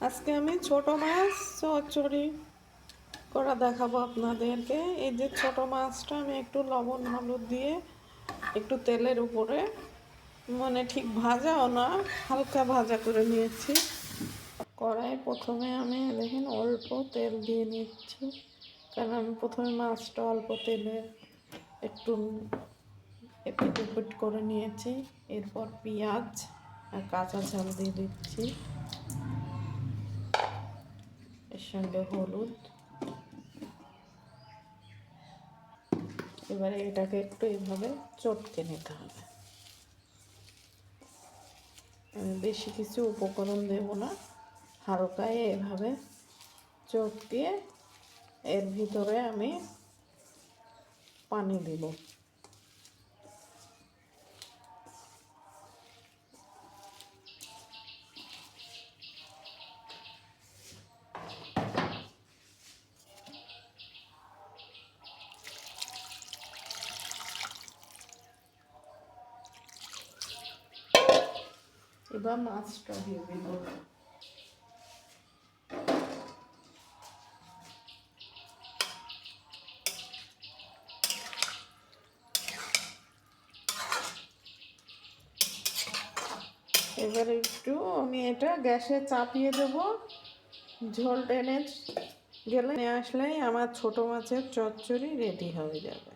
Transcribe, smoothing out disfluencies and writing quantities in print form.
আজকে আমি ছোট মাছ চচ্চড়ি করা দেখাবো আপনাদেরকে। এই যে ছোট মাছটা আমি একটু লবণ হলুদ দিয়ে একটু তেলের উপরে মানে ঠিক ভাজাও না, হালকা ভাজা করে নিয়েছি। কড়াই প্রথমে আমি দেখেন অল্প তেল দিয়ে নিচ্ছি, কারণ আমি প্রথমে মাছটা অল্প তেলে একটু এপিট উপিট করে নিয়েছি। এরপর পেঁয়াজ আর কাঁচা ঝাল দিয়ে দিচ্ছি, এর সঙ্গে হলুদ। এবারে এটাকে একটু এইভাবে চটকে নিতে হবে। আমি বেশি কিছু উপকরণ দেব না, হালকা এভাবে চটকিয়ে এর ভিতরে আমি পানি দেব। এবার মাছটা দিয়ে দেব। এবার একটু আমি এটা গ্যাসে চাপিয়ে দেব। ঝোল টেনে গেলে আসলেই আমার ছোট মাছের চচ্চড়ি রেডি হয়ে যাবে।